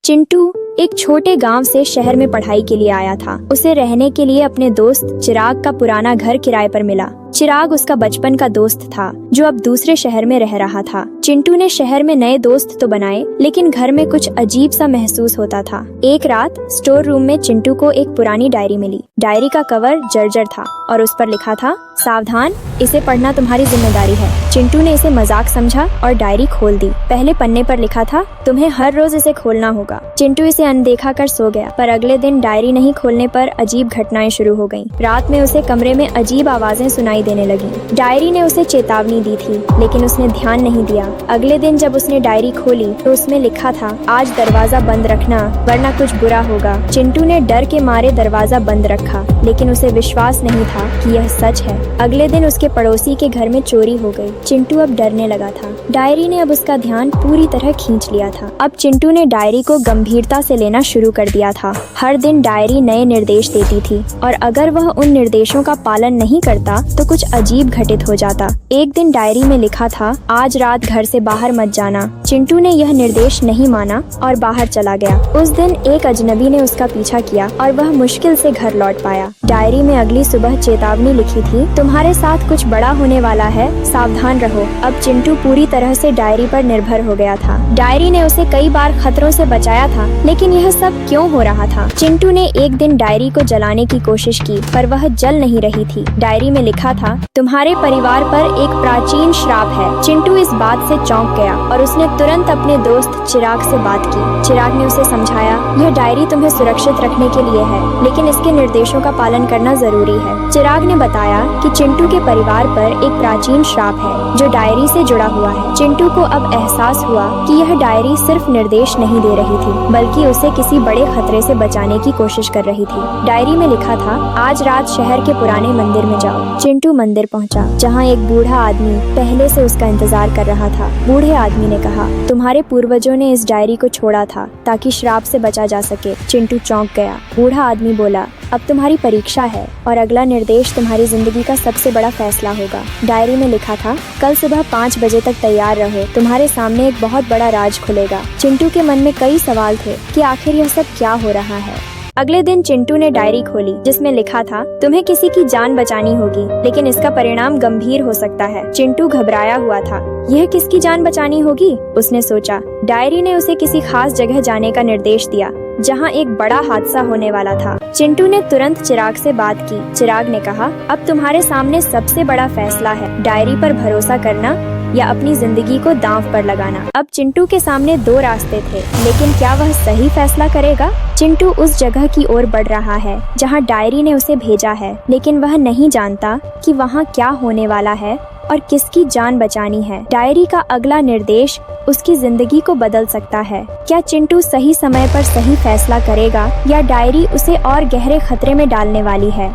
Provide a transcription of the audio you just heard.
चिंटू एक छोटे गांव से शहर में पढ़ाई के लिए आया था। उसे रहने के लिए अपने दोस्त चिराग का पुराना घर किराए पर मिला। चिराग उसका बचपन का दोस्त था जो अब दूसरे शहर में रह रहा था। चिंटू ने शहर में नए दोस्त तो बनाए, लेकिन घर में कुछ अजीब सा महसूस होता था। एक रात स्टोर रूम में चिंटू को एक पुरानी डायरी मिली। डायरी का कवर जर्जर था और उस पर लिखा था, सावधान, इसे पढ़ना तुम्हारी जिम्मेदारी है। चिंटू ने इसे मजाक समझा और डायरी खोल दी। पहले पन्ने पर लिखा था, तुम्हें हर रोज इसे खोलना होगा। चिंटू इसे अनदेखा कर सो गया, पर अगले दिन डायरी नहीं खोलने पर अजीब घटनाएं शुरू हो गईं। रात में उसे कमरे में अजीब आवाजें सुनाई देने लगी। डायरी ने उसे चेतावनी दी थी, लेकिन उसने ध्यान नहीं दिया। अगले दिन जब उसने डायरी खोली तो उसमें लिखा था, आज दरवाजा बंद रखना वरना कुछ बुरा होगा। चिंटू ने डर के मारे दरवाजा बंद रखा, लेकिन उसे विश्वास नहीं था कि यह सच है। अगले दिन उसके पड़ोसी के घर में चोरी हो गई। चिंटू अब डरने लगा था। डायरी ने अब उसका ध्यान पूरी तरह खींच लिया था। अब चिंटू ने डायरी को गंभीरता से लेना शुरू कर दिया था। हर दिन डायरी नए निर्देश देती थी और अगर वह उन निर्देशों का पालन नहीं करता तो कुछ अजीब घटित हो जाता। एक दिन डायरी में लिखा था, आज रात घर से बाहर मत जाना। चिंटू ने यह निर्देश नहीं माना और बाहर चला गया। उस दिन एक अजनबी ने उसका पीछा किया और वह मुश्किल से घर लौट पाया। डायरी में अगली सुबह चेतावनी लिखी थी, तुम्हारे साथ कुछ बड़ा होने वाला है, सावधान रहो। अब चिंटू पूरी तरह से डायरी पर निर्भर हो गया था। डायरी ने उसे कई बार खतरों से बचाया था, लेकिन यह सब क्यों हो रहा था? चिंटू ने एक दिन डायरी को जलाने की कोशिश की, पर वह जल नहीं रही थी। डायरी में लिखा था, तुम्हारे परिवार पर एक प्राचीन श्राप है। चिंटू इस बात से चौंक गया और उसने तुरंत अपने दोस्त चिराग से बात की। चिराग ने उसे समझाया, यह डायरी तुम्हें सुरक्षित रखने के लिए है, लेकिन इसके निर्देशों का पालन करना जरूरी है। चिराग ने बताया कि चिंटू के परिवार पर एक प्राचीन श्राप है जो डायरी से जुड़ा हुआ है। चिंटू को अब एहसास हुआ कि यह डायरी सिर्फ निर्देश नहीं दे रही थी, बल्कि उसे किसी बड़े खतरे से बचाने की कोशिश कर रही थी। डायरी में लिखा था, आज रात शहर के पुराने मंदिर में जाओ। चिंटू मंदिर पहुंचा, जहां एक बूढ़ा आदमी पहले से उसका इंतजार कर रहा था। बूढ़े आदमी ने कहा, तुम्हारे पूर्वजों ने इस डायरी को छोड़ा था ताकि श्राप से बचा जा सके। चिंटू चौंक गया। बूढ़ा आदमी बोला, अब तुम्हारी परीक्षा है और अगला निर्देश तुम्हारी जिंदगी का सबसे बड़ा फैसला होगा। डायरी में लिखा था, कल सुबह 5 बजे तक तैयार रहो, तुम्हारे सामने एक बहुत बड़ा राज खुलेगा। चिंटू के मन में कई सवाल थे कि आखिर यह सब क्या हो रहा है। अगले दिन चिंटू ने डायरी खोली, जिसमें लिखा था, तुम्हें किसी की जान बचानी होगी, लेकिन इसका परिणाम गंभीर हो सकता है। चिंटू घबराया हुआ था। यह किसकी जान बचानी होगी? उसने सोचा। डायरी ने उसे किसी खास जगह जाने का निर्देश दिया जहां एक बड़ा हादसा होने वाला था। चिंटू ने तुरंत चिराग से बात की। चिराग ने कहा, अब तुम्हारे सामने सबसे बड़ा फैसला है, डायरी पर भरोसा करना या अपनी जिंदगी को दांव पर लगाना। अब चिंटू के सामने 2 रास्ते थे, लेकिन क्या वह सही फैसला करेगा? चिंटू उस जगह की ओर बढ़ रहा है जहां डायरी ने उसे भेजा है, लेकिन वह नहीं जानता कि वहां क्या होने वाला है और किसकी जान बचानी है। डायरी का अगला निर्देश उसकी जिंदगी को बदल सकता है। क्या चिंटू सही समय पर सही फैसला करेगा या डायरी उसे और गहरे खतरे में डालने वाली है?